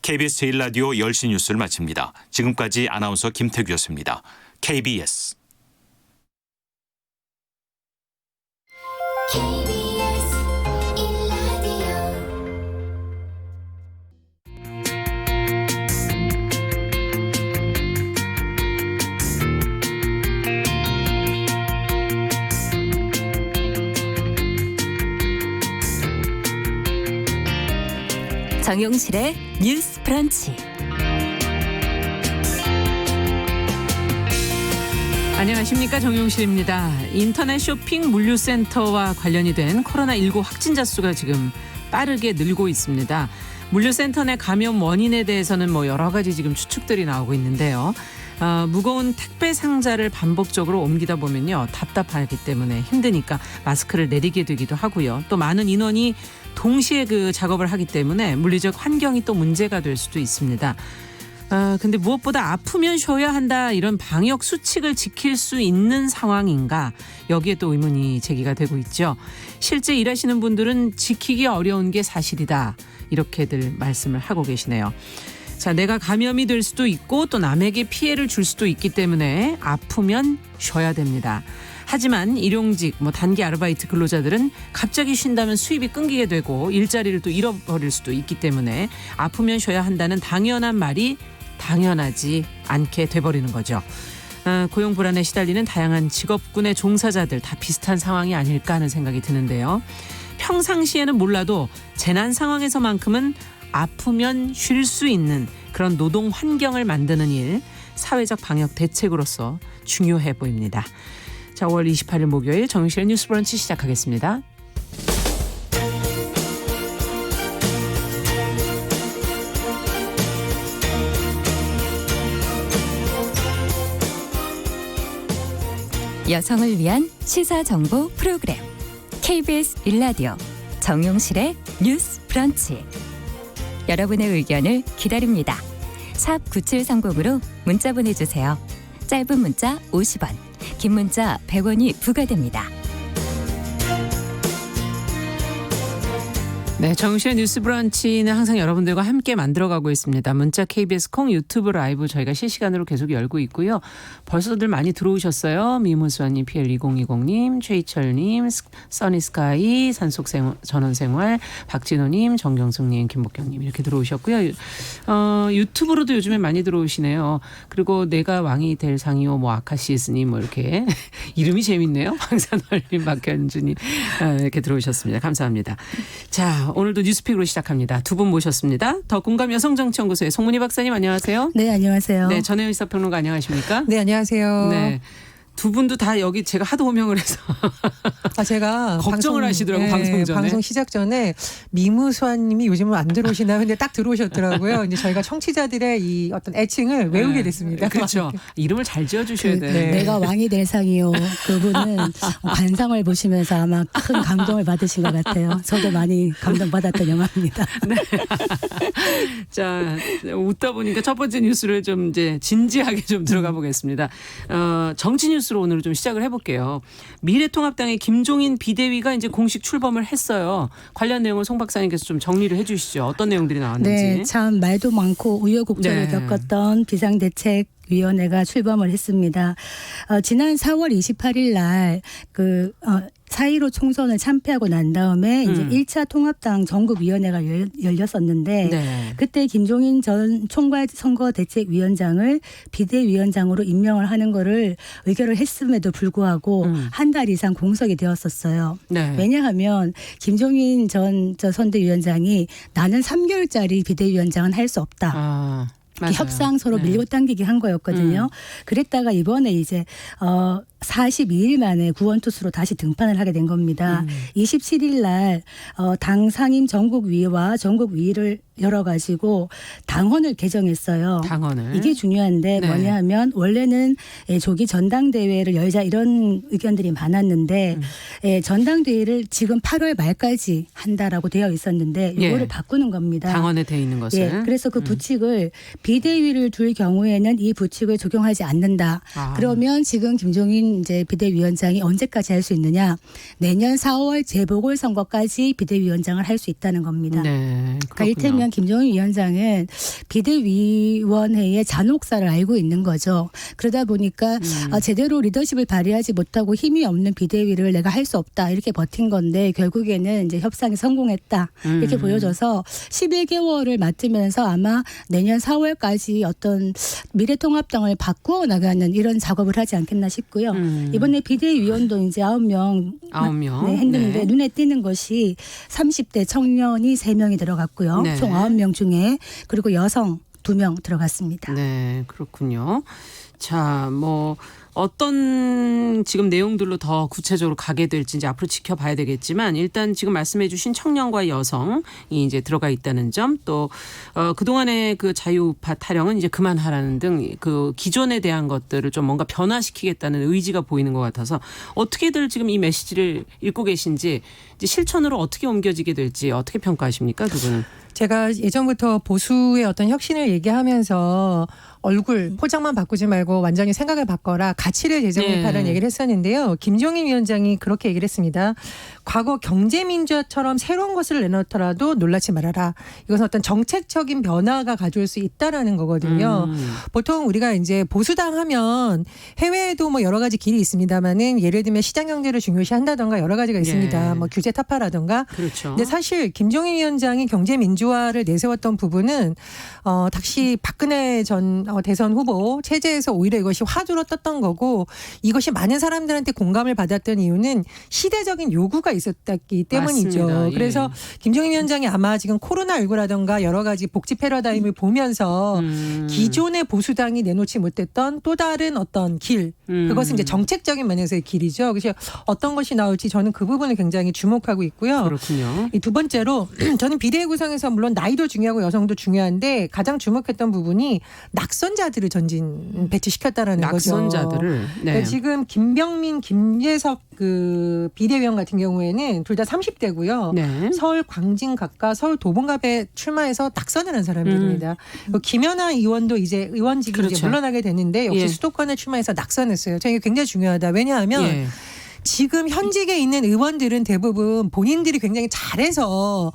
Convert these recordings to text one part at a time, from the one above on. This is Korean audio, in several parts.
KBS 제1라디오 10시 뉴스를 마칩니다. 지금까지 아나운서 김태규였습니다. KBS 정용실의 뉴스 브런치. 안녕하십니까, 정용실입니다. 인터넷 쇼핑 물류센터와 관련이 된 코로나19 확진자 수가 지금 빠르게 늘고 있습니다. 물류센터 내 감염 원인에 대해서는 여러 가지 지금 추측들이 나오고 있는데요. 무거운 택배 상자를 반복적으로 옮기다 보면요, 답답하기 때문에 힘드니까 마스크를 내리게 되기도 하고요. 또 많은 인원이 동시에 그 작업을 하기 때문에 물리적 환경이 또 문제가 될 수도 있습니다. 근데 무엇보다 아프면 쉬어야 한다, 이런 방역 수칙을 지킬 수 있는 상황인가, 여기에 또 의문이 제기가 되고 있죠. 실제 일하시는 분들은 지키기 어려운 게 사실이다, 이렇게들 말씀을 하고 계시네요. 자, 내가 감염이 될 수도 있고 또 남에게 피해를 줄 수도 있기 때문에 아프면 쉬어야 됩니다. 하지만 일용직, 단기 아르바이트 근로자들은 갑자기 쉰다면 수입이 끊기게 되고 일자리를 또 잃어버릴 수도 있기 때문에 아프면 쉬어야 한다는 당연한 말이 당연하지 않게 돼버리는 거죠. 고용 불안에 시달리는 다양한 직업군의 종사자들 다 비슷한 상황이 아닐까 하는 생각이 드는데요. 평상시에는 몰라도 재난 상황에서만큼은 아프면 쉴 수 있는 그런 노동 환경을 만드는 일, 사회적 방역 대책으로서 중요해 보입니다. 자, 5월 28일 목요일 정용실의 뉴스 브런치 시작하겠습니다. 여성을 위한 시사정보 프로그램 KBS 1라디오 정용실의 뉴스 브런치. 여러분의 의견을 기다립니다. 샵 9730으로 문자 보내주세요. 짧은 문자 50원, 긴 문자 100원이 부과됩니다. 네, 정용실의 뉴스 브런치는 항상 여러분들과 함께 만들어가고 있습니다. 문자 KBS 콩, 유튜브 라이브 저희가 실시간으로 계속 열고 있고요. 벌써들 많이 들어오셨어요. 미무수아님, PL2020님, 최희철님, 써니스카이, 전원생활, 박진호님, 정경숙님, 김복경님 이렇게 들어오셨고요. 유튜브로도 요즘에 많이 들어오시네요. 그리고 내가 왕이 될 상이요, 아카시스님 이렇게 이름이 재밌네요. 황산월님, 박현주님 이렇게 들어오셨습니다. 감사합니다. 자, 오늘도 뉴스픽으로 시작합니다. 두 분 모셨습니다. 더 공감 여성정치연구소의 송문희 박사님, 안녕하세요. 네, 안녕하세요. 네, 전혜연 시사평론가 안녕하십니까? 네, 안녕하세요. 네. 두 분도 다 여기 제가 하도 호명을 해서 제가 걱정을 하시더라고요. 방송 전에. 방송 시작 전에 미무수아님이 요즘은 안 들어오시나, 근데 딱 들어오셨더라고요. 이제 저희가 청취자들의 이 어떤 애칭을 외우게 됐습니다. 그렇죠. 이름을 잘 지어주셔야 돼요. 네. 내가 왕이 될 상이요. 그분은 관상을 보시면서 아마 큰 감동을 받으신 것 같아요. 저도 많이 감동받았던 영화입니다. 네. 자, 웃다 보니까 첫 번째 뉴스를 좀 이제 진지하게 좀 들어가 보겠습니다. 정치 뉴스로 오늘 좀 시작을 해볼게요. 미래통합당의 김종인 비대위가 이제 공식 출범을 했어요. 관련 내용을 송 박사님께서 좀 정리를 해주시죠. 어떤 내용들이 나왔는지. 네, 참 말도 많고 우여곡절을 네. 겪었던 비상대책위원회가 출범을 했습니다. 지난 4월 28일 날 4.15 총선을 참패하고 난 다음에 이제 1차 통합당 전국위원회가 열렸었는데 네. 그때 김종인 전 총괄선거대책위원장을 비대위원장으로 임명을 하는 거를 의결을 했음에도 불구하고 한 달 이상 공석이 되었었어요. 네. 왜냐하면 김종인 전 선대위원장이 나는 3개월짜리 비대위원장은 할 수 없다. 맞아요. 협상 서로 밀고 당기기 한 거였거든요. 그랬다가 이번에 이제 42일 만에 구원투수로 다시 등판을 하게 된 겁니다. 27일 날 당 상임 전국위와 전국위를 열어가지고 당헌을 개정했어요. 당헌을. 이게 중요한데 네. 뭐냐 하면 원래는 조기 전당대회를 열자 이런 의견들이 많았는데 전당대회를 지금 8월 말까지 한다라고 되어 있었는데 이거를 예. 바꾸는 겁니다. 당헌에 돼 있는 것을. 예, 그래서 그 부칙을 비대위를 둘 경우에는 이 부칙을 적용하지 않는다. 그러면 지금 김종인 김종인 이제 비대위원장이 언제까지 할 수 있느냐? 내년 4월 재보궐선거까지 비대위원장을 할 수 있다는 겁니다. 네. 그러니까 이를테면 김종인 위원장은 비대위원회의 잔혹사를 알고 있는 거죠. 그러다 보니까 제대로 리더십을 발휘하지 못하고 힘이 없는 비대위를 내가 할 수 없다 이렇게 버틴 건데 결국에는 이제 협상이 성공했다 이렇게 보여져서 11개월을 맡으면서 아마 내년 4월까지 어떤 미래통합당을 바꾸어 나가는 이런 작업을 하지 않겠나 싶고요. 이번에 비대위원도 이제 9명 네, 했는데 네. 눈에 띄는 것이 30대 청년이 3명이 들어갔고요. 네. 총 9명 중에 그리고 여성 2명 들어갔습니다. 네, 그렇군요. 자, 뭐 어떤 지금 내용들로 더 구체적으로 가게 될지 이제 앞으로 지켜봐야 되겠지만 일단 지금 말씀해 주신 청년과 여성이 이제 들어가 있다는 점 또 그동안의 그 자유우파 타령은 이제 그만하라는 등 그 기존에 대한 것들을 좀 뭔가 변화시키겠다는 의지가 보이는 것 같아서 어떻게들 지금 이 메시지를 읽고 계신지 이제 실천으로 어떻게 옮겨지게 될지 어떻게 평가하십니까 두 분은? 제가 예전부터 보수의 어떤 혁신을 얘기하면서 얼굴 포장만 바꾸지 말고 완전히 생각을 바꿔라 가치를 재정립하라는 네. 얘기를 했었는데요. 김종인 위원장이 그렇게 얘기를 했습니다. 과거 경제민주화처럼 새로운 것을 내놓더라도 놀라지 말아라. 이것은 어떤 정책적인 변화가 가져올 수 있다라는 거거든요. 보통 우리가 이제 보수당 하면 해외에도 뭐 여러 가지 길이 있습니다만은 예를 들면 시장 경제를 중요시한다던가 여러 가지가 있습니다. 예. 뭐 규제 타파라던가. 그렇죠. 근데 사실 김종인 위원장이 경제민주화를 내세웠던 부분은 당시 박근혜 전 대선 후보 체제에서 오히려 이것이 화두로 떴던 거고 이것이 많은 사람들한테 공감을 받았던 이유는 시대적인 요구가 있었기 때문이죠. 맞습니다. 예. 그래서 김종인 위원장이 아마 지금 코로나19라던가 여러 가지 복지 패러다임을 보면서 기존의 보수당이 내놓지 못했던 또 다른 어떤 길 그것은 이제 정책적인 면에서의 길이죠. 그래서 어떤 것이 나올지 저는 그 부분을 굉장히 주목하고 있고요. 그렇군요. 이 두 번째로 저는 비대위 구성에서 물론 나이도 중요하고 여성도 중요한데 가장 주목했던 부분이 낙선자들을 전진 배치시켰다라는 거죠. 낙선자들을. 네. 그러니까 지금 김병민, 김재석 그 비대위원 같은 경우에는 둘 다 30대고요. 네. 서울 광진 각과 서울 도봉갑에 출마해서 낙선을 한 사람들입니다. 그리고 김연아 의원도 이제 의원직이 이제 그렇죠. 물러나게 됐는데 역시 예. 수도권에 출마해서 낙선했어요. 저는 이게 굉장히 중요하다. 왜냐하면 예. 지금 현직에 있는 의원들은 대부분 본인들이 굉장히 잘해서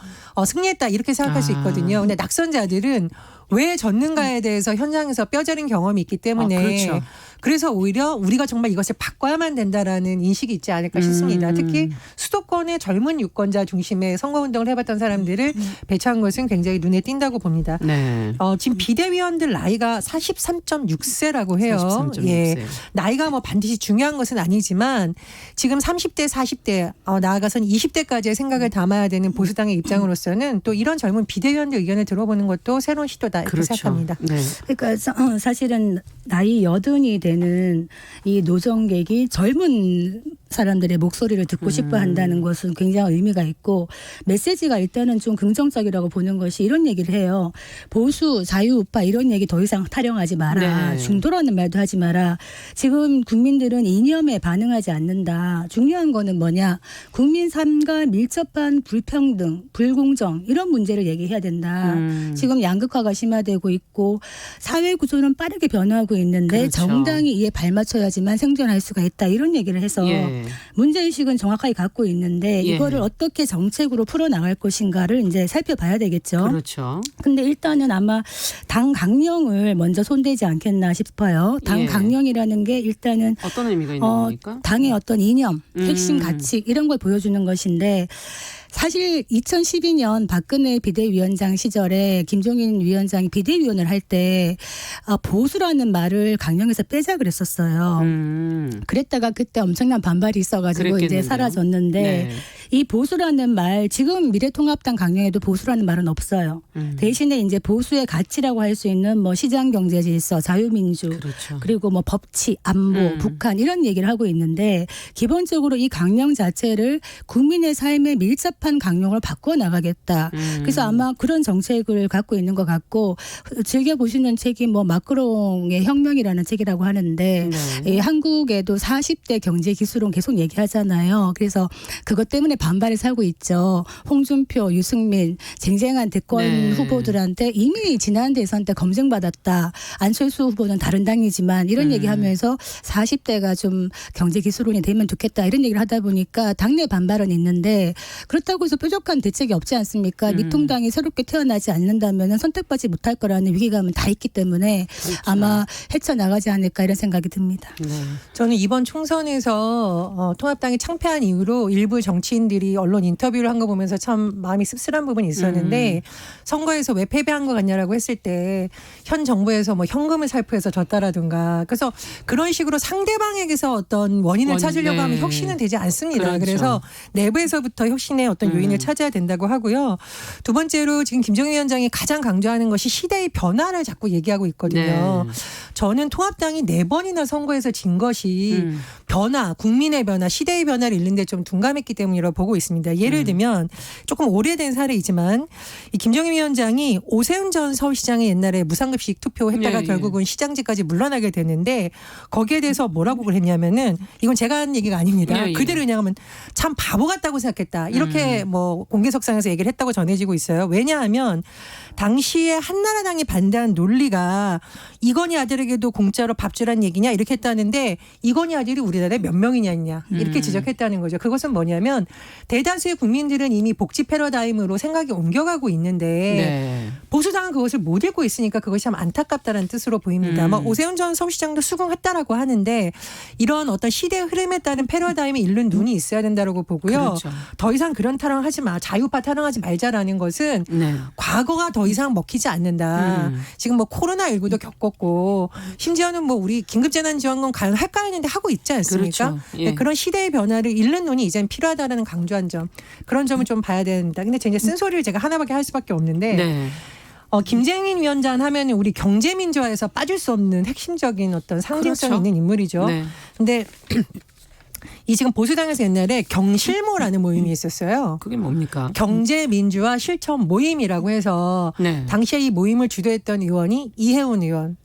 승리했다 이렇게 생각할 수 있거든요. 근데 낙선자들은 왜 졌는가에 대해서 현장에서 뼈저린 경험이 있기 때문에 그렇죠. 그래서 오히려 우리가 정말 이것을 바꿔야만 된다라는 인식이 있지 않을까 싶습니다. 특히 수도권의 젊은 유권자 중심의 선거운동을 해봤던 사람들을 배치한 것은 굉장히 눈에 띈다고 봅니다. 네. 지금 비대위원들 나이가 43.6세라고 해요. 43.6세. 예. 나이가 뭐 반드시 중요한 것은 아니지만 지금 30대, 40대 나아가선 20대까지의 생각을 담아야 되는 보수당의 입장으로서는 또 이런 젊은 비대위원들 의견을 들어보는 것도 새로운 시도다 이렇게 그렇죠. 생각합니다. 네. 그러니까 사실은 나이 80이 되는 이 노정객이 젊은 사람들의 목소리를 듣고 싶어 한다는 것은 굉장히 의미가 있고 메시지가 일단은 좀 긍정적이라고 보는 것이 이런 얘기를 해요. 보수, 자유우파 이런 얘기 더 이상 타령하지 마라. 네. 중도라는 말도 하지 마라. 지금 국민들은 이념에 반응하지 않는다. 중요한 거는 뭐냐. 국민 삶과 밀접한 불평등, 불공정 이런 문제를 얘기해야 된다. 지금 양극화가 심화되고 있고 사회 구조는 빠르게 변화하고 있는데 그렇죠. 정당이 이에 발맞춰야지만 생존할 수가 있다. 이런 얘기를 해서 예. 문제의식은 정확하게 갖고 있는데 예. 이거를 어떻게 정책으로 풀어나갈 것인가를 이제 살펴봐야 되겠죠. 그렇죠. 근데 일단은 아마 당 강령을 먼저 손대지 않겠나 싶어요. 당 예. 강령이라는 게 일단은 어떤 의미가 있는 겁니까? 당의 어떤 이념, 핵심 가치 이런 걸 보여주는 것인데 사실 2012년 박근혜 비대위원장 시절에 김종인 위원장이 비대위원을 할 때 보수라는 말을 강령에서 빼자 그랬었어요. 그랬다가 그때 엄청난 반발이 있어가지고 이제 그랬겠는데요. 사라졌는데 네. 이 보수라는 말 지금 미래통합당 강령에도 보수라는 말은 없어요. 대신에 이제 보수의 가치라고 할 수 있는 뭐 시장 경제 질서, 자유민주 그렇죠. 그리고 뭐 법치, 안보, 북한 이런 얘기를 하고 있는데 기본적으로 이 강령 자체를 국민의 삶에 밀접한 시급한 강령을 바꿔 나가겠다. 그래서 아마 그런 정책을 갖고 있는 것 같고 즐겨 보시는 책이 뭐 마크롱의 혁명이라는 책이라고 하는데 네. 한국에도 40대 경제 기술론 계속 얘기하잖아요. 그래서 그것 때문에 반발을 사고 있죠. 홍준표, 유승민 쟁쟁한 대권 네. 후보들한테 이미 지난 대선 때 검증받았다. 안철수 후보는 다른 당이지만 이런 얘기하면서 40대가 좀 경제 기술론이 되면 좋겠다 이런 얘기를 하다 보니까 당내 반발은 있는데 그렇다고 해서 뾰족한 대책이 없지 않습니까? 미통당이 새롭게 태어나지 않는다면 선택받지 못할 거라는 위기감은 다 있기 때문에 그렇죠. 아마 헤쳐나가지 않을까 이런 생각이 듭니다. 네. 저는 이번 총선에서 통합당이 창패한 이후로 일부 정치인들이 언론 인터뷰를 한 거 보면서 참 마음이 씁쓸한 부분이 있었는데 선거에서 왜 패배한 것 같냐라고 했을 때 현 정부에서 뭐 현금을 살포해서 졌다라든가 그래서 그런 식으로 상대방에게서 어떤 원인을 찾으려고 네. 하면 혁신은 되지 않습니다. 그렇죠. 그래서 내부에서부터 혁신의 어떤 요인을 찾아야 된다고 하고요. 두 번째로 지금 김정인 위원장이 가장 강조하는 것이 시대의 변화를 자꾸 얘기하고 있거든요. 네. 저는 통합당이 4번이나 선거에서 진 것이 변화, 국민의 변화, 시대의 변화를 잃는데 좀 둔감했기 때문이라고 보고 있습니다. 예를 들면 조금 오래된 사례이지만 이 김정인 위원장이 오세훈 전 서울시장이 옛날에 무상급식 투표했다가 예, 예. 결국은 시장직까지 물러나게 됐는데 거기에 대해서 뭐라고 했냐면은 이건 제가 한 얘기가 아닙니다. 예, 예. 그대로 그냥 하면 참 바보 같다고 생각했다. 이렇게 뭐 공개석상에서 얘기를 했다고 전해지고 있어요. 왜냐하면 당시에 한나라당이 반대한 논리가 이건희 아들에게도 공짜로 밥 주란 얘기냐 이렇게 했다는데 이건희 아들이 우리나라에 몇 명이냐 있냐 이렇게 지적했다는 거죠. 그것은 뭐냐면 대다수의 국민들은 이미 복지 패러다임으로 생각이 옮겨가고 있는데 네. 보수당은 그것을 못 읽고 있으니까 그것이 참 안타깝다는 뜻으로 보입니다. 막 오세훈 전 서울시장도 수긍했다라고 하는데 이런 어떤 시대의 흐름에 따른 패러다임을 잃는 눈이 있어야 된다고 보고요. 그렇죠. 더 이상 그런 타령하지 마. 자유파 타령하지 말자라는 것은 네. 과거가 더 이상 먹히지 않는다. 지금 뭐 코로나19도 겪었고 심지어는 뭐 우리 긴급재난지원금 과연 할까 했는데 하고 있지 않습니까? 그렇죠. 예. 네, 그런 시대의 변화를 잃는 눈이 이제는 필요하다는 강조한 점. 그런 점을 좀 봐야 된다. 근데 이제 쓴소리를 제가 하나밖에 할 수밖에 없는데 네. 김재민 위원장 하면 우리 경제민주화에서 빠질 수 없는 핵심적인 어떤 상징성 그렇죠. 있는 인물이죠. 네. 근데 이 지금 보수당에서 옛날에 경실모라는 모임이 있었어요. 그게 뭡니까? 경제민주화 실천 모임이라고 해서 네. 당시에 이 모임을 주도했던 의원이 이혜훈 의원,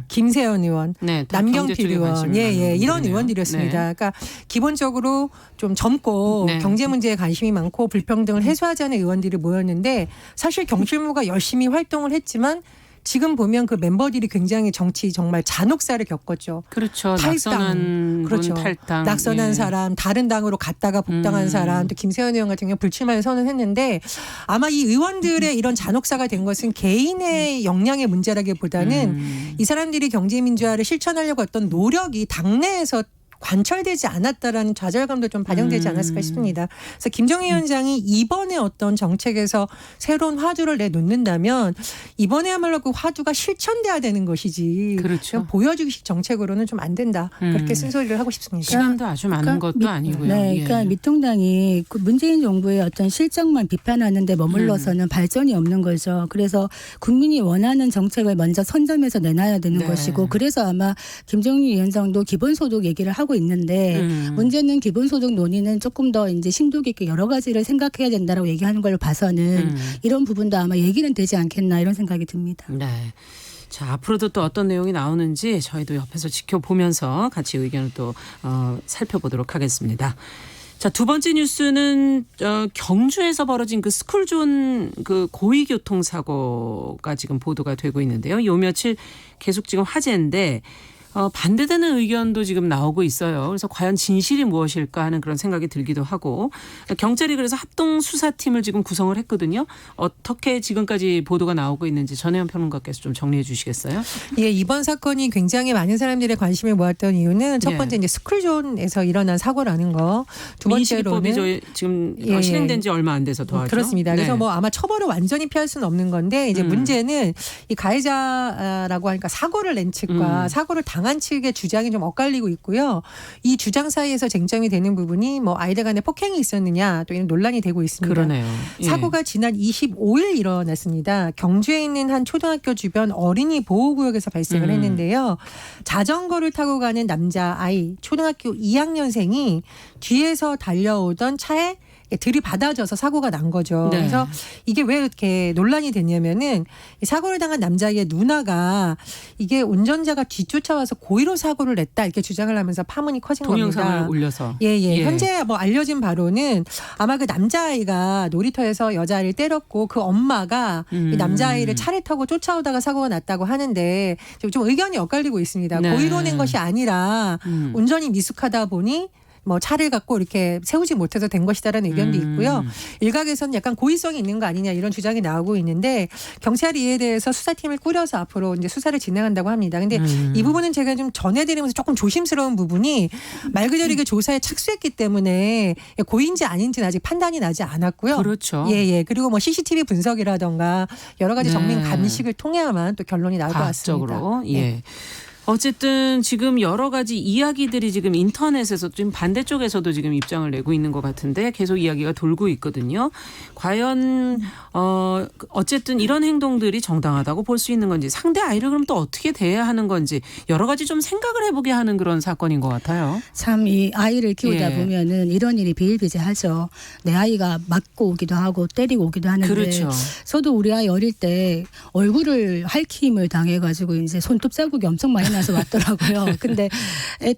김세연 의원, 네. 다 남경필 경제 쪽에 의원, 관심이 예, 많은 이런 분이네요. 의원들이었습니다. 네. 그러니까 기본적으로 좀 젊고 네. 경제 문제에 관심이 많고 불평등을 해소하자는 의원들이 모였는데 사실 경실모가 열심히 활동을 했지만 지금 보면 그 멤버들이 굉장히 정치 정말 잔혹사를 겪었죠. 그렇죠. 탈당. 낙선한 그렇죠. 분 탈당. 낙선한 예. 사람, 다른 당으로 갔다가 복당한 사람, 또 김세현 의원 같은 경우 불출마를 선언했는데 아마 이 의원들의 이런 잔혹사가 된 것은 개인의 역량의 문제라기보다는 이 사람들이 경제민주화를 실천하려고 했던 노력이 당내에서 관철되지 않았다라는 좌절감도 좀 반영되지 않았을까 싶습니다. 그래서 김정인 위원장이 이번에 어떤 정책에서 새로운 화두를 내놓는다면 이번에야말로 그 화두가 실천돼야 되는 것이지 그렇죠. 그냥 보여주기식 정책으로는 좀 안 된다. 그렇게 쓴소리를 하고 싶습니다. 시간도 아주 많은 것도 아니고요. 네, 예. 그러니까 미통당이 그 문재인 정부의 어떤 실정만 비판하는데 머물러서는 발전이 없는 거죠. 그래서 국민이 원하는 정책을 먼저 선점해서 내놔야 되는 네. 것이고 그래서 아마 김정인 위원장도 기본소득 얘기를 하고 있는데 문제는 기본소득 논의는 조금 더 이제 심도 깊게 여러 가지를 생각해야 된다라고 얘기하는 걸 봐서는 이런 부분도 아마 얘기는 되지 않겠나 이런 생각이 듭니다. 네. 자, 앞으로도 또 어떤 내용이 나오는지 저희도 옆에서 지켜보면서 같이 의견을 또 살펴보도록 하겠습니다. 자, 두 번째 뉴스는 경주에서 벌어진 그 스쿨존 그 고의 교통사고가 지금 보도가 되고 있는데요. 요 며칠 계속 지금 화제인데 반대되는 의견도 지금 나오고 있어요. 그래서 과연 진실이 무엇일까 하는 그런 생각이 들기도 하고 경찰이 그래서 합동 수사팀을 지금 구성을 했거든요. 어떻게 지금까지 보도가 나오고 있는지 전혜연 평론가께서 좀 정리해 주시겠어요? 예, 이번 사건이 굉장히 많은 사람들의 관심을 모았던 이유는 첫 번째 이제 스쿨존에서 일어난 사고라는 거. 두 번째로는 민식이법이 지금 예, 실행된 지 얼마 안 돼서 더하죠. 그렇습니다. 그래서 네. 뭐 아마 처벌을 완전히 피할 수는 없는 건데 이제 문제는 이 가해자라고 하니까 사고를 낸 측과 사고를 당한 측의 주장이 좀 엇갈리고 있고요. 이 주장 사이에서 쟁점이 되는 부분이 뭐 아이들 간에 폭행이 있었느냐 또 이런 논란이 되고 있습니다. 그러네요. 예. 사고가 지난 25일 일어났습니다. 경주에 있는 한 초등학교 주변 어린이 보호구역에서 발생을 했는데요. 자전거를 타고 가는 남자 아이 초등학교 2학년생이 뒤에서 달려오던 차에 들이받아져서 사고가 난 거죠. 네. 그래서 이게 왜 이렇게 논란이 됐냐면은 이 사고를 당한 남자의 누나가 이게 운전자가 뒤쫓아와서 고의로 사고를 냈다 이렇게 주장을 하면서 파문이 커진 동영상을 겁니다. 올려서. 예. 현재 뭐 알려진 바로는 아마 그 남자아이가 놀이터에서 여자아이를 때렸고 그 엄마가 이 남자아이를 차를 타고 쫓아오다가 사고가 났다고 하는데 좀 의견이 엇갈리고 있습니다. 네. 고의로 낸 것이 아니라 운전이 미숙하다 보니 뭐 차를 갖고 이렇게 세우지 못해서 된 것이다라는 의견도 있고요. 일각에서는 약간 고의성이 있는 거 아니냐 이런 주장이 나오고 있는데 경찰이 이에 대해서 수사팀을 꾸려서 앞으로 이제 수사를 진행한다고 합니다. 근데 이 부분은 제가 좀 전해드리면서 조금 조심스러운 부분이 말 그대로 이게 조사에 착수했기 때문에 고의인지 아닌지는 아직 판단이 나지 않았고요. 그렇죠. 예. 그리고 뭐 CCTV 분석이라던가 여러 가지 정밀 감식을 통해야만 또 결론이 나올 것 같습니다. 과학적으로. 네. 예. 어쨌든 지금 여러 가지 이야기들이 지금 인터넷에서 좀 반대쪽에서도 지금 입장을 내고 있는 것 같은데 계속 이야기가 돌고 있거든요. 과연 어쨌든 이런 행동들이 정당하다고 볼 수 있는 건지 상대 아이를 그럼 또 어떻게 대해야 하는 건지 여러 가지 좀 생각을 해보게 하는 그런 사건인 것 같아요. 참 이 아이를 키우다 예. 보면은 이런 일이 비일비재하죠. 내 아이가 맞고 오기도 하고 때리고 오기도 하는데 그렇죠. 저도 우리 아이 어릴 때 얼굴을 핥힘을 당해가지고 이제 손톱 자국이 엄청 많이 나서 왔더라고요. 근데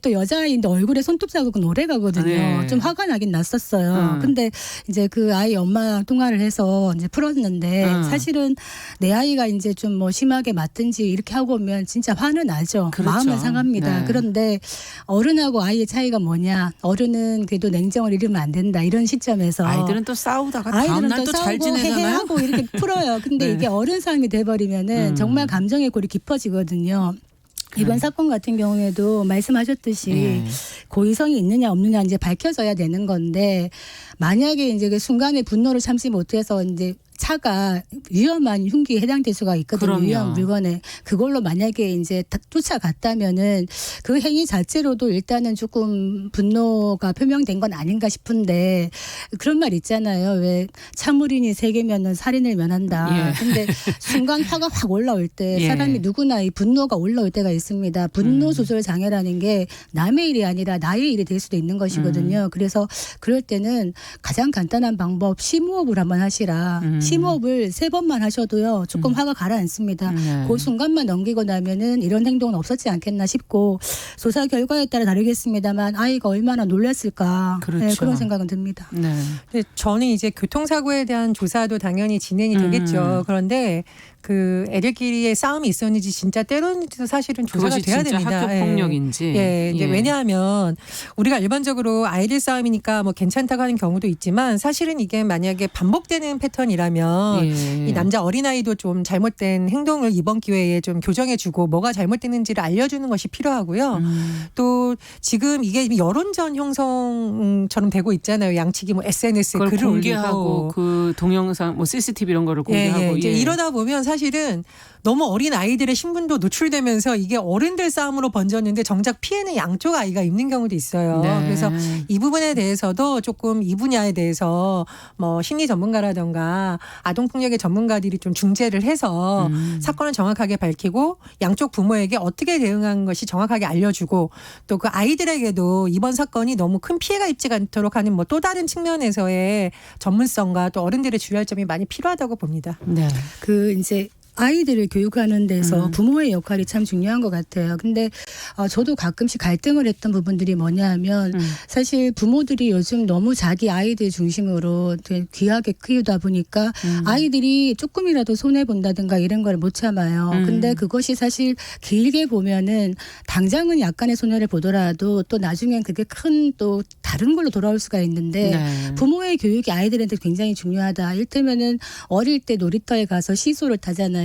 또 여자아이인데 얼굴에 손톱 자국은 오래 가거든요. 네. 좀 화가 나긴 났었어요. 근데 이제 그 아이 엄마랑 통화를 해서 이제 풀었는데 사실은 내 아이가 이제 좀 뭐 심하게 맞든지 이렇게 하고 오면 진짜 화는 나죠. 그렇죠. 마음은 상합니다. 네. 그런데 어른하고 아이의 차이가 뭐냐? 어른은 그래도 냉정을 잃으면 안 된다. 이런 시점에서 아이들은 또 싸우다가 아이들은 다음날 또 또 잘 싸우고 지내잖아요. 해해하고 이렇게 풀어요. 근데 네. 이게 어른 상황이 돼버리면은 정말 감정의 골이 깊어지거든요. 이번 사건 같은 경우에도 말씀하셨듯이 네. 고의성이 있느냐 없느냐 이제 밝혀져야 되는 건데 만약에 이제 그 순간에 분노를 참지 못해서 이제 차가 위험한 흉기에 해당될 수가 있거든요. 그럼요. 위험 물건에 그걸로 만약에 이제 쫓아갔다면은 그 행위 자체로도 일단은 조금 분노가 표명된 건 아닌가 싶은데 그런 말 있잖아요. 왜 참을인이 세 개면은 살인을 면한다. 예. 근데 순간 화가 확 올라올 때 예. 사람이 누구나 이 분노가 올라올 때가 있습니다. 분노 조절 장애라는 게 남의 일이 아니라 나의 일이 될 수도 있는 것이거든요. 그래서 그럴 때는 가장 간단한 방법 심호흡을 한번 하시라. 심호흡을 3번만 하셔도요. 조금 화가 가라앉습니다. 네. 그 순간만 넘기고 나면은 이런 행동은 없었지 않겠나 싶고 조사 결과에 따라 다르겠습니다만 아이가 얼마나 놀랐을까. 그렇죠. 네, 그런 생각은 듭니다. 네. 근데 저는 이제 교통사고에 대한 조사도 당연히 진행이 되겠죠. 그런데 그 애들끼리의 싸움이 있었는지 진짜 때렸는지도 사실은 조사가 그것이 돼야 진짜 됩니다. 학교 폭력인지. 예, 이제 예. 왜냐하면 우리가 일반적으로 아이들 싸움이니까 뭐 괜찮다고 하는 경우도 있지만 사실은 이게 만약에 반복되는 패턴이라면 예. 이 남자 어린아이도 좀 잘못된 행동을 이번 기회에 좀 교정해주고 뭐가 잘못됐는지를 알려주는 것이 필요하고요. 또 지금 이게 여론전 형성처럼 되고 있잖아요. 양측이 뭐 SNS에 그걸 글을 공개하고 올리고 그 동영상 뭐 CCTV 이런 거를 공개하고 이제 예. 이러다 보면 사실은 너무 어린 아이들의 신분도 노출되면서 이게 어른들 싸움으로 번졌는데 정작 피해는 양쪽 아이가 입는 경우도 있어요. 네. 그래서 이 부분에 대해서도 조금 이 분야에 대해서 뭐 심리 전문가라든가 아동폭력의 전문가들이 좀 중재를 해서 사건을 정확하게 밝히고 양쪽 부모에게 어떻게 대응한 것이 정확하게 알려주고 또 그 아이들에게도 이번 사건이 너무 큰 피해가 입지 않도록 하는 뭐 또 다른 측면에서의 전문성과 또 어른들의 주의할 점이 많이 필요하다고 봅니다. 네. 그 이제 아이들을 교육하는 데서 부모의 역할이 참 중요한 것 같아요. 근데 저도 가끔씩 갈등을 했던 부분들이 뭐냐 하면 사실 부모들이 요즘 너무 자기 아이들 중심으로 되게 귀하게 키우다 보니까 아이들이 조금이라도 손해본다든가 이런 걸 못 참아요. 근데 그것이 사실 길게 보면은 당장은 약간의 손해를 보더라도 또 나중엔 그게 큰 또 다른 걸로 돌아올 수가 있는데 네. 부모의 교육이 아이들한테 굉장히 중요하다. 이를테면은 어릴 때 놀이터에 가서 시소를 타잖아요.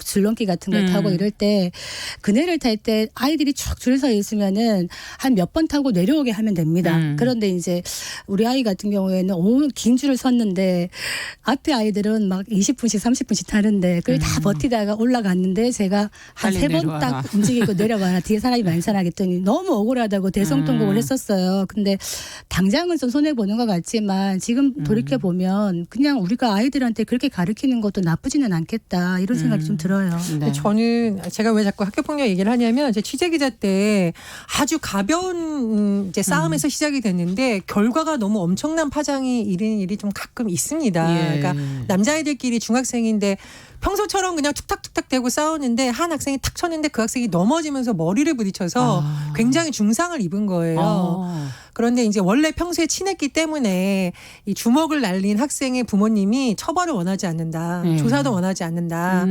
줄넘기 같은 걸 타고 이럴 때 그네를 탈 때 아이들이 쭉 줄 서 있으면은 한 몇 번 타고 내려오게 하면 됩니다. 그런데 이제 우리 아이 같은 경우에는 긴 줄을 섰는데 앞에 아이들은 막 20분씩 30분씩 타는데 그걸 다 버티다가 올라갔는데 제가 한 빨리 3번 내려와라. 딱 움직이고 내려와라. 뒤에 사람이 많잖아 했더니 너무 억울하다고 대성통곡을 했었어요. 근데 당장은 좀 손해보는 것 같지만 지금 돌이켜보면 그냥 우리가 아이들한테 그렇게 가르치는 것도 나쁘지는 않겠다. 이런 생각이 좀 들어요. 네. 저는 제가 왜 자꾸 학교폭력 얘기를 하냐면 제 취재기자 때 아주 가벼운 이제 싸움에서 시작이 됐는데 결과가 너무 엄청난 파장이 일은 일이 좀 가끔 있습니다. 예. 그러니까 남자애들끼리 중학생인데 평소처럼 그냥 툭탁툭탁 대고 싸우는데 한 학생이 탁 쳤는데 그 학생이 넘어지면서 머리를 부딪혀서 굉장히 중상을 입은 거예요. 그런데 이제 원래 평소에 친했기 때문에 이 주먹을 날린 학생의 부모님이 처벌을 원하지 않는다. 조사도 원하지 않는다.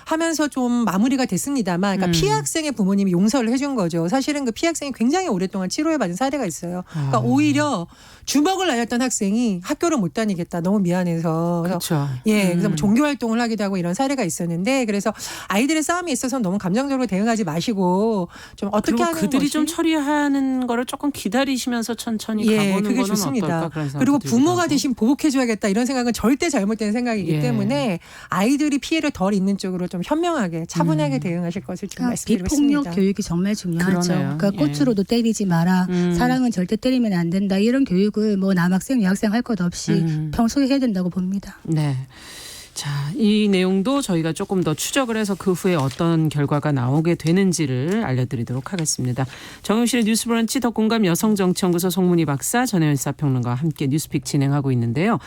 하면서 좀 마무리가 됐습니다만 그러니까 피해 학생의 부모님이 용서를 해준 거죠. 사실은 그 피해 학생이 굉장히 오랫동안 치료해받은 사례가 있어요. 그러니까 오히려 주먹을 날렸던 학생이 학교를 못 다니겠다. 너무 미안해서. 그렇죠. 예, 그래서 뭐 종교 활동을 하기도 하고 이런 사례가 있었는데 그래서 아이들의 싸움에 있어서 너무 감정적으로 대응하지 마시고 좀 어떻게 그리고 하는 그들이 것이 좀 처리하는 거를 조금 기다리시면서 천천히 예, 가보는 그게 거는 좋습니다. 어떨까 그런 생각도 그리고 들기도 부모가 하고. 대신 보복해줘야겠다 이런 생각은 절대 잘못된 생각이기 예. 때문에 아이들이 피해를 덜 입는 쪽으로 좀 현명하게 차분하게 대응하실 것을 좀 그러니까 말씀드리고 비폭력 있습니다. 교육이 정말 중요하죠. 그러네요. 그러니까 예. 꽃으로도 때리지 마라. 사랑은 절대 때리면 안 된다. 이런 교육을 뭐 남학생, 여학생 할 것 없이 평소에 해야 된다고 봅니다. 네. 자, 이 내용도 저희가 조금 더 추적을 해서 그 후에 어떤 결과가 나오게 되는지를 알려드리도록 하겠습니다. 정용실의 뉴스브런치 덕공감 여성정치연구소 송문희 박사, 전혜연 시사평론가와 함께 뉴스픽 진행하고 있는데요.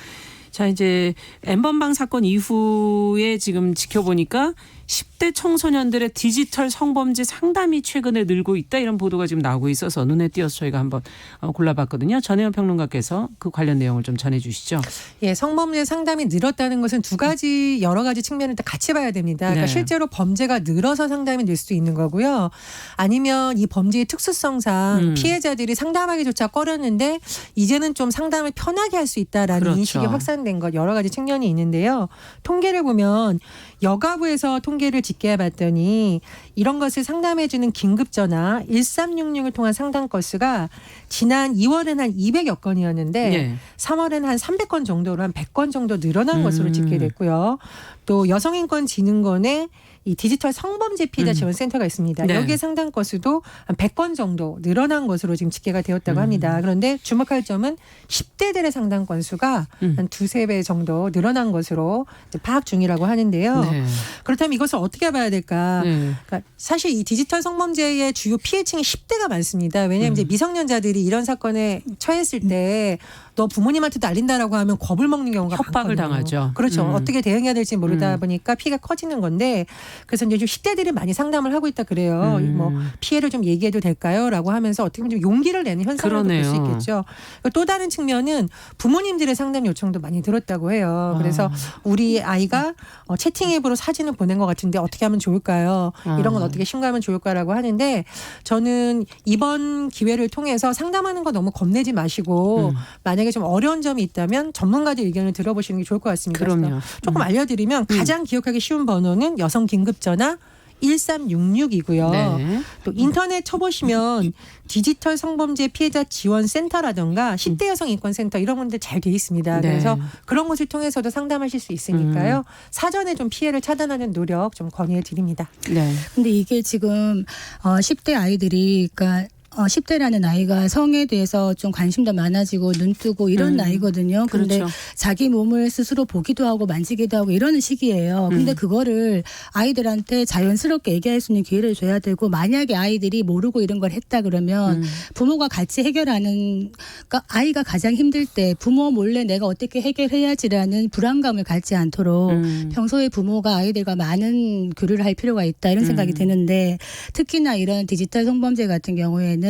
자, 이제 N번방 사건 이후에 지금 지켜보니까 10대 청소년들의 디지털 성범죄 상담이 최근에 늘고 있다 이런 보도가 지금 나오고 있어서 눈에 띄어서 저희가 한번 골라봤거든요. 전혜연 평론가께서 그 관련 내용을 좀 전해주시죠. 예, 성범죄 상담이 늘었다는 것은 두 가지 여러 가지 측면을 다 같이 봐야 됩니다. 그러니까 네. 실제로 범죄가 늘어서 상담이 늘 수도 있는 거고요. 아니면 이 범죄의 특수성상 피해자들이 상담하기조차 꺼렸는데 이제는 좀 상담을 편하게 할 수 있다라는 그렇죠. 인식이 확산된 것 여러 가지 측면이 있는데요. 통계를 보면 여가부에서 통계를 집계해봤더니 이런 것을 상담해주는 긴급전화 1366을 통한 상담 건수가 지난 2월엔 한 200여 건이었는데 네. 3월엔 한 300건 정도로 한 100건 정도 늘어난 것으로 집계됐고요. 또 여성인권진흥원의 이 디지털 성범죄 피해자 지원센터가 있습니다. 네. 여기에 상담 건수도 한 100건 정도 늘어난 것으로 지금 집계가 되었다고 합니다. 그런데 주목할 점은 10대들의 상담 건수가 한 두세 배 정도 늘어난 것으로 이제 파악 중이라고 하는데요. 네. 그렇다면 이것을 어떻게 봐야 될까? 네. 그러니까 사실 이 디지털 성범죄의 주요 피해층이 10대가 많습니다. 왜냐하면 이제 미성년자들이 이런 사건에 처했을 때 너 부모님한테도 알린다라고 하면 겁을 먹는 경우가 협박을 많거든요. 당하죠. 그렇죠. 어떻게 대응해야 될지 모르다 보니까 피해가 커지는 건데 그래서 이제 좀 10대들이 많이 상담을 하고 있다 그래요. 뭐 피해를 좀 얘기해도 될까요?라고 하면서 어떻게 보면 좀 용기를 내는 현상을 볼 수 그러네요. 있겠죠. 또 다른 측면은 부모님들의 상담 요청도 많이 들었다고 해요. 그래서 우리 아이가 채팅 앱으로 사진을 보낸 것 같은데 어떻게 하면 좋을까요? 이런 건 어떻게 신고하면 좋을까라고 하는데 저는 이번 기회를 통해서 상담하는 거 너무 겁내지 마시고 만약에 좀 어려운 점이 있다면 전문가들 의견을 들어보시는 게 좋을 것 같습니다. 그럼요. 그래서 조금 알려드리면 가장 기억하기 쉬운 번호는 여성 긴급전화 1366이고요. 네. 또 인터넷 쳐보시면 디지털 성범죄 피해자 지원센터라든가 10대 여성 인권센터 이런 분들 잘 돼 있습니다. 네. 그래서 그런 곳을 통해서도 상담하실 수 있으니까요. 사전에 좀 피해를 차단하는 노력 좀 권유해 드립니다. 네. 근데 이게 지금 10대 아이들이 그러니까 10대라는 나이가 성에 대해서 좀 관심도 많아지고 눈뜨고 이런 나이거든요. 근데 그렇죠. 자기 몸을 스스로 보기도 하고 만지기도 하고 이러는 시기예요. 근데 그거를 아이들한테 자연스럽게 얘기할 수 있는 기회를 줘야 되고 만약에 아이들이 모르고 이런 걸 했다 그러면 부모가 같이 해결하는 그러니까 아이가 가장 힘들 때 부모 몰래 내가 어떻게 해결해야지라는 불안감을 갖지 않도록 평소에 부모가 아이들과 많은 교류를 할 필요가 있다 이런 생각이 드는데 특히나 이런 디지털 성범죄 같은 경우에는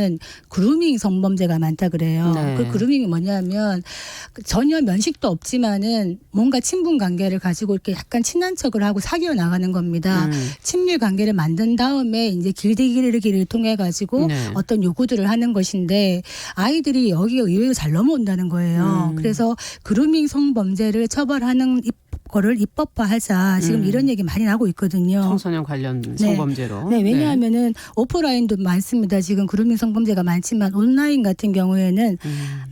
그루밍 성범죄가 많다 그래요. 네. 그 그루밍이 뭐냐면 전혀 면식도 없지만은 뭔가 친분 관계를 가지고 이렇게 약간 친한 척을 하고 사귀어 나가는 겁니다. 친밀 관계를 만든 다음에 이제 길들이기를 통해 가지고 네. 어떤 요구들을 하는 것인데 아이들이 여기에 의외로 잘 넘어온다는 거예요. 그래서 그루밍 성범죄를 처벌하는 거를 입법화하자 지금 이런 얘기 많이 나오고 있거든요. 청소년 관련 성범죄로. 네, 왜냐하면은 오프라인도 많습니다. 지금 그루밍 성범죄가 많지만 온라인 같은 경우에는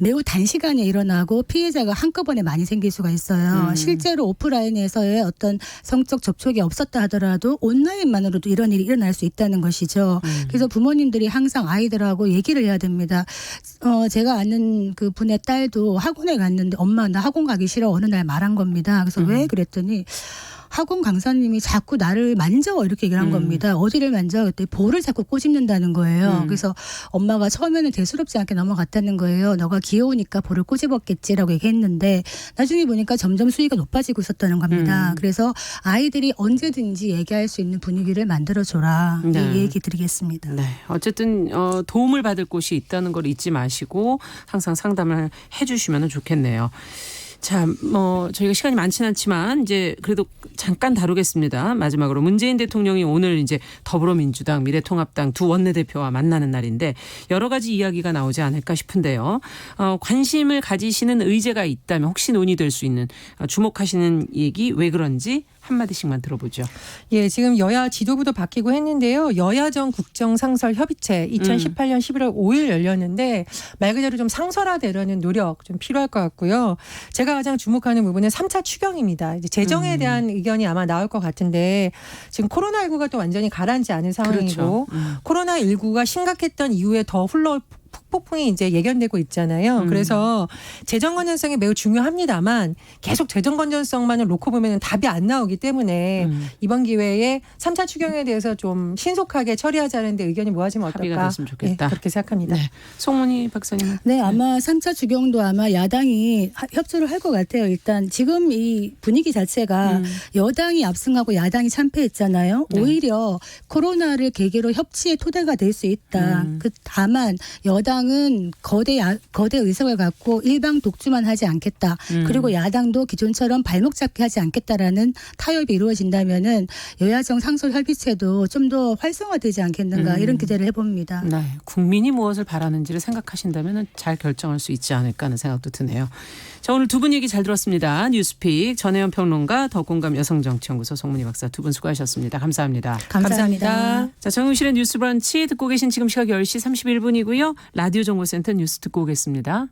매우 단시간에 일어나고 피해자가 한꺼번에 많이 생길 수가 있어요. 실제로 오프라인에서의 어떤 성적 접촉이 없었다 하더라도 온라인만으로도 이런 일이 일어날 수 있다는 것이죠. 그래서 부모님들이 항상 아이들하고 얘기를 해야 됩니다. 제가 아는 그 분의 딸도 학원에 갔는데 엄마 나 학원 가기 싫어 어느 날 말한 겁니다. 그래서 왜 그랬더니 학원 강사님이 자꾸 나를 만져 이렇게 얘기를 한 겁니다. 어디를 만져? 그때 볼을 자꾸 꼬집는다는 거예요. 그래서 엄마가 처음에는 대수롭지 않게 넘어갔다는 거예요. 너가 귀여우니까 볼을 꼬집었겠지라고 얘기했는데 나중에 보니까 점점 수위가 높아지고 있었다는 겁니다. 그래서 아이들이 언제든지 얘기할 수 있는 분위기를 만들어줘라. 네. 이 얘기 드리겠습니다. 네. 어쨌든 도움을 받을 곳이 있다는 걸 잊지 마시고 항상 상담을 해주시면 좋겠네요. 자, 저희가 시간이 많지는 않지만 이제 그래도 잠깐 다루겠습니다. 마지막으로 문재인 대통령이 오늘 이제 더불어민주당, 미래통합당 두 원내대표와 만나는 날인데 여러 가지 이야기가 나오지 않을까 싶은데요. 관심을 가지시는 의제가 있다면 혹시 논의될 수 있는 주목하시는 얘기 왜 그런지 한마디씩만 들어보죠. 예, 지금 여야 지도부도 바뀌고 했는데요. 여야정 국정상설협의체 2018년 11월 5일 열렸는데 말 그대로 좀 상설화되려는 노력 좀 필요할 것 같고요. 제가 가장 주목하는 부분은 3차 추경입니다. 이제 재정에 대한 의견이 아마 나올 것 같은데 지금 코로나19가 또 완전히 가라앉지 않은 상황이고 그렇죠. 코로나19가 심각했던 이후에 더 폭풍이 이제 예견되고 있잖아요. 그래서 재정 건전성이 매우 중요합니다만 계속 재정 건전성만을 놓고 보면 답이 안 나오기 때문에 이번 기회에 3차 추경에 대해서 좀 신속하게 처리하자는 데 의견이 모아지면 합의가 어떨까. 됐으면 좋겠다. 예, 그렇게 생각합니다. 네. 송문희 박사님. 네, 아마 3차 추경도 아마 야당이 협조를 할 것 같아요. 일단 지금 이 분위기 자체가 여당이 압승하고 야당이 참패했잖아요. 네. 오히려 코로나를 계기로 협치의 토대가 될 수 있다. 다만 여당은 거대 의석을 갖고 일방 독주만 하지 않겠다. 그리고 야당도 기존처럼 발목 잡기 하지 않겠다라는 타협이 이루어진다면은 여야정 상설 협의체도 좀 더 활성화되지 않겠는가 이런 기대를 해봅니다. 네, 국민이 무엇을 바라는지를 생각하신다면 잘 결정할 수 있지 않을까 하는 생각도 드네요. 자, 오늘 두 분 얘기 잘 들었습니다. 뉴스픽 전혜연 평론가, 더공감 여성정치연구소 송문희 박사 두 분 수고하셨습니다. 감사합니다. 감사합니다. 자, 정용실의 뉴스 브런치 듣고 계신 지금 시각 10시 31분이고요. 라디오 정보센터 뉴스 듣고 오겠습니다.